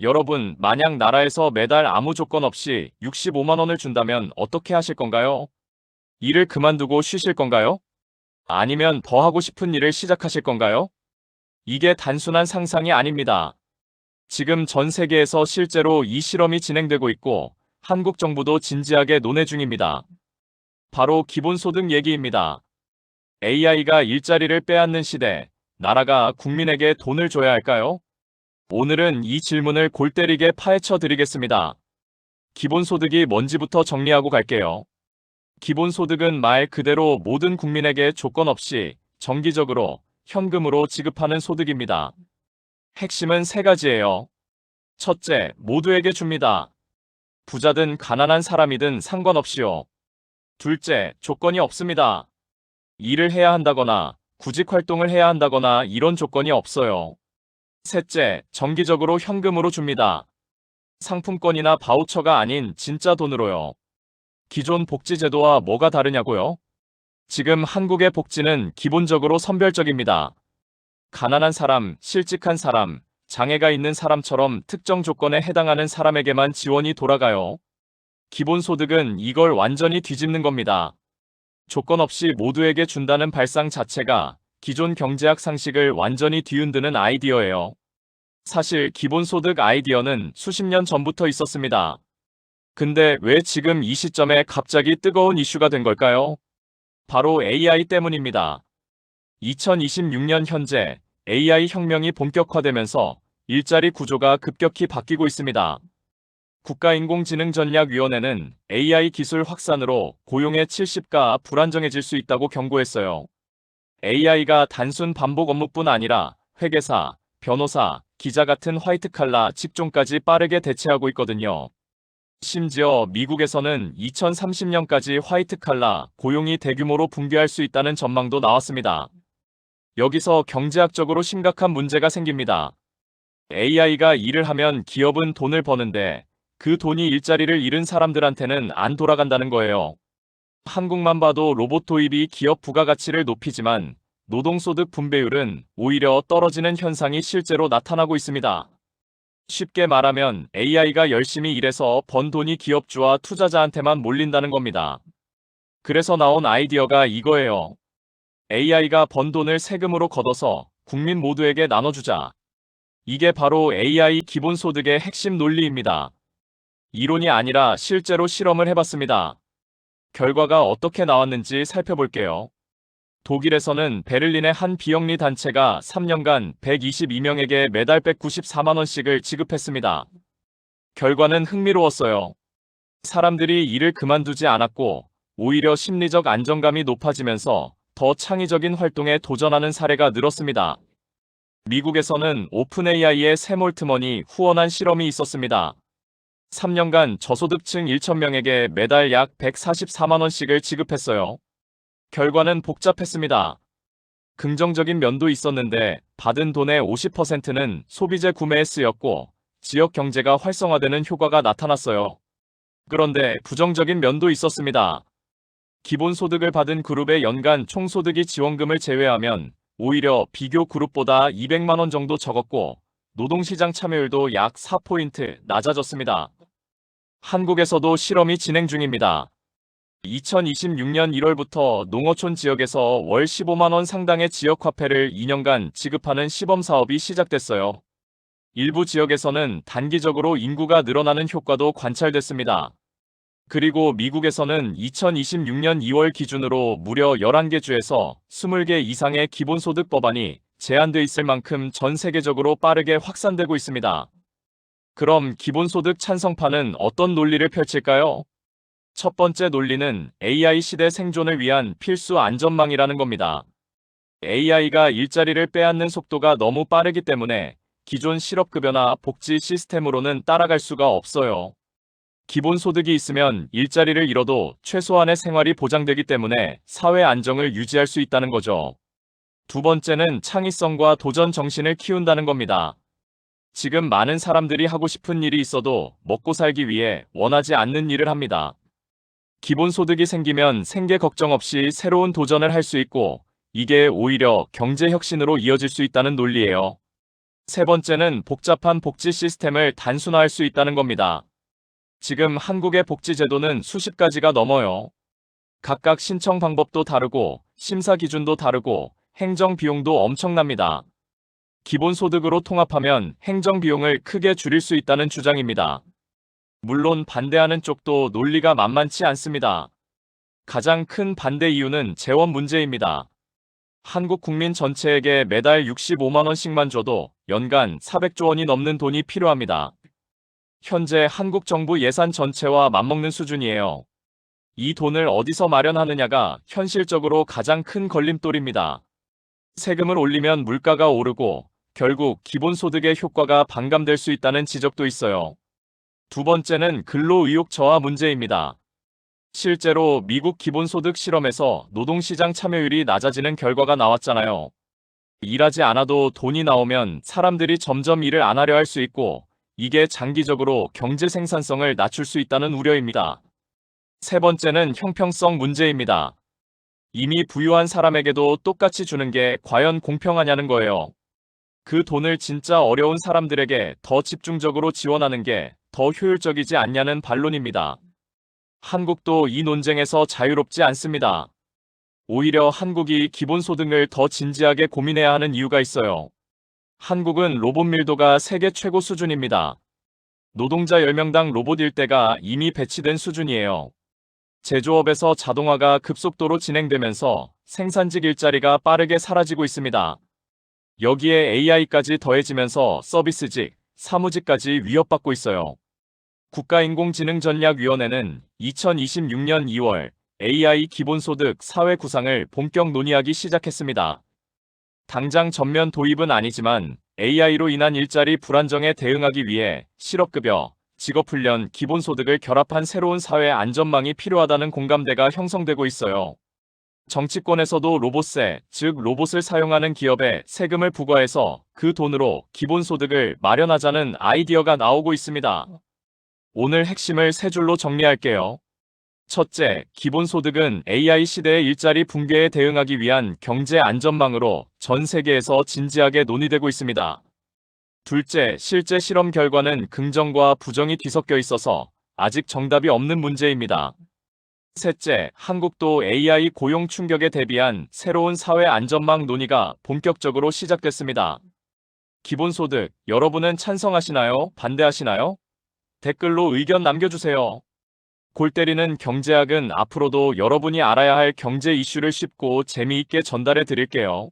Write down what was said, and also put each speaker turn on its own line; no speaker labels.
여러분, 만약 나라에서 매달 아무 조건 없이 65만 원을 준다면 어떻게 하실 건가요? 일을 그만두고 쉬실 건가요? 아니면 더 하고 싶은 일을 시작하실 건가요? 이게 단순한 상상이 아닙니다. 지금 전 세계에서 실제로 이 실험이 진행되고 있고, 한국 정부도 진지하게 논의 중입니다. 바로 기본소득 얘기입니다. AI가 일자리를 빼앗는 시대, 나라가 국민에게 돈을 줘야 할까요? 오늘은 이 질문을 골 때리게 파헤쳐 드리겠습니다. 기본소득이 뭔지부터 정리하고 갈게요. 기본소득은 말 그대로 모든 국민에게 조건 없이 정기적으로 현금으로 지급하는 소득입니다. 핵심은 세 가지예요. 첫째, 모두에게 줍니다. 부자든 가난한 사람이든 상관없이요. 둘째, 조건이 없습니다. 일을 해야 한다거나 구직 활동을 해야 한다거나 이런 조건이 없어요. 셋째, 정기적으로 현금으로 줍니다. 상품권이나 바우처가 아닌 진짜 돈으로요. 기존 복지제도와 뭐가 다르냐고요? 지금 한국의 복지는 기본적으로 선별적입니다. 가난한 사람, 실직한 사람, 장애가 있는 사람처럼 특정 조건에 해당하는 사람에게만 지원이 돌아가요. 기본소득은 이걸 완전히 뒤집는 겁니다. 조건 없이 모두에게 준다는 발상 자체가 기존 경제학 상식을 완전히 뒤흔드는 아이디어예요. 사실 기본소득 아이디어는 수십 년 전부터 있었습니다. 근데 왜 지금 이 시점에 갑자기 뜨거운 이슈가 된 걸까요? 바로 AI 때문입니다. 2026년 현재 AI 혁명이 본격화되면서 일자리 구조가 급격히 바뀌고 있습니다. 국가인공지능전략위원회는 AI 기술 확산으로 고용의 70가 불안정해질 수 있다고 경고했어요. AI가 단순 반복 업무뿐 아니라 회계사, 변호사, 기자 같은 화이트칼라 직종까지 빠르게 대체하고 있거든요. 심지어 미국에서는 2030년까지 화이트칼라 고용이 대규모로 붕괴할 수 있다는 전망도 나왔습니다. 여기서 경제학적으로 심각한 문제가 생깁니다. AI가 일을 하면 기업은 돈을 버는데 그 돈이 일자리를 잃은 사람들한테는 안 돌아간다는 거예요. 한국만 봐도 로봇 도입이 기업 부가가치를 높이지만 노동소득 분배율은 오히려 떨어지는 현상이 실제로 나타나고 있습니다. 쉽게 말하면 AI가 열심히 일해서 번 돈이 기업주와 투자자한테만 몰린다는 겁니다. 그래서 나온 아이디어가 이거예요. AI가 번 돈을 세금으로 걷어서 국민 모두에게 나눠주자. 이게 바로 AI 기본소득의 핵심 논리입니다. 이론이 아니라 실제로 실험을 해봤습니다. 결과가 어떻게 나왔는지 살펴볼게요. 독일에서는 베를린의 한 비영리 단체가 3년간 122명에게 매달 194만 원씩을 지급했습니다. 결과는 흥미로웠어요. 사람들이 일을 그만두지 않았고 오히려 심리적 안정감이 높아지면서 더 창의적인 활동에 도전하는 사례가 늘었습니다. 미국에서는 오픈 AI의 샘 올트먼이 후원한 실험이 있었습니다. 3년간 저소득층 1,000명에게 매달 약 144만 원씩을 지급했어요. 결과는 복잡했습니다. 긍정적인 면도 있었는데 받은 돈의 50%는 소비재 구매에 쓰였고 지역 경제가 활성화되는 효과가 나타났어요. 그런데 부정적인 면도 있었습니다. 기본소득을 받은 그룹의 연간 총소득이 지원금을 제외하면 오히려 비교 그룹보다 200만 원 정도 적었고 노동시장 참여율도 약 4포인트 낮아졌습니다. 한국에서도 실험이 진행 중입니다. 2026년 1월부터 농어촌 지역에서 월 15만 원 상당의 지역화폐를 2년간 지급하는 시범사업이 시작됐어요. 일부 지역에서는 단기적으로 인구가 늘어나는 효과도 관찰됐습니다. 그리고 미국에서는 2026년 2월 기준으로 무려 11개 주에서 20개 이상의 기본소득 법안이 제안돼 있을 만큼 전 세계적으로 빠르게 확산되고 있습니다. 그럼 기본소득 찬성파는 어떤 논리를 펼칠까요? 첫 번째 논리는 AI 시대 생존을 위한 필수 안전망이라는 겁니다. AI가 일자리를 빼앗는 속도가 너무 빠르기 때문에 기존 실업급여나 복지 시스템으로는 따라갈 수가 없어요. 기본소득이 있으면 일자리를 잃어도 최소한의 생활이 보장되기 때문에 사회 안정을 유지할 수 있다는 거죠. 두 번째는 창의성과 도전 정신을 키운다는 겁니다. 지금 많은 사람들이 하고 싶은 일이 있어도 먹고 살기 위해 원하지 않는 일을 합니다. 기본소득이 생기면 생계 걱정 없이 새로운 도전을 할 수 있고 이게 오히려 경제 혁신으로 이어질 수 있다는 논리예요. 세 번째는 복잡한 복지 시스템을 단순화할 수 있다는 겁니다. 지금 한국의 복지 제도는 수십 가지가 넘어요. 각각 신청 방법도 다르고 심사 기준도 다르고 행정 비용도 엄청납니다. 기본소득으로 통합하면 행정 비용을 크게 줄일 수 있다는 주장입니다. 물론 반대하는 쪽도 논리가 만만치 않습니다. 가장 큰 반대 이유는 재원 문제입니다. 한국 국민 전체에게 매달 65만 원씩만 줘도 연간 400조 원이 넘는 돈이 필요합니다. 현재 한국 정부 예산 전체와 맞먹는 수준이에요. 이 돈을 어디서 마련하느냐가 현실적으로 가장 큰 걸림돌입니다. 세금을 올리면 물가가 오르고 결국 기본소득의 효과가 반감될 수 있다는 지적도 있어요. 두 번째는 근로의욕 저하 문제입니다. 실제로 미국 기본소득 실험에서 노동시장 참여율이 낮아지는 결과가 나왔잖아요. 일하지 않아도 돈이 나오면 사람들이 점점 일을 안 하려 할 수 있고 이게 장기적으로 경제 생산성을 낮출 수 있다는 우려입니다. 세 번째는 형평성 문제입니다. 이미 부유한 사람에게도 똑같이 주는 게 과연 공평하냐는 거예요. 그 돈을 진짜 어려운 사람들에게 더 집중적으로 지원하는 게 더 효율적이지 않냐는 반론입니다. 한국도 이 논쟁에서 자유롭지 않습니다. 오히려 한국이 기본소득을 더 진지하게 고민해야 하는 이유가 있어요. 한국은 로봇 밀도가 세계 최고 수준입니다. 노동자 10명당 로봇 1대가 이미 배치된 수준이에요. 제조업에서 자동화가 급속도로 진행되면서 생산직 일자리가 빠르게 사라지고 있습니다. 여기에 AI까지 더해지면서 서비스직, 사무직까지 위협받고 있어요. 국가인공지능전략위원회는 2026년 2월 AI 기본소득 사회 구상을 본격 논의하기 시작했습니다. 당장 전면 도입은 아니지만 AI로 인한 일자리 불안정에 대응하기 위해 실업급여, 직업훈련, 기본소득을 결합한 새로운 사회 안전망이 필요하다는 공감대가 형성되고 있어요. 정치권에서도 로봇세, 즉 로봇을 사용하는 기업에 세금을 부과해서 그 돈으로 기본소득을 마련하자는 아이디어가 나오고 있습니다. 오늘 핵심을 세 줄로 정리할게요. 첫째, 기본소득은 AI 시대의 일자리 붕괴에 대응하기 위한 경제 안전망으로 전 세계에서 진지하게 논의되고 있습니다. 둘째, 실제 실험 결과는 긍정과 부정이 뒤섞여 있어서 아직 정답이 없는 문제입니다. 셋째, 한국도 AI 고용 충격에 대비한 새로운 사회 안전망 논의가 본격적으로 시작됐습니다. 기본소득, 여러분은 찬성하시나요? 반대하시나요? 댓글로 의견 남겨주세요. 골 때리는 경제학은 앞으로도 여러분이 알아야 할 경제 이슈를 쉽고 재미있게 전달해 드릴게요.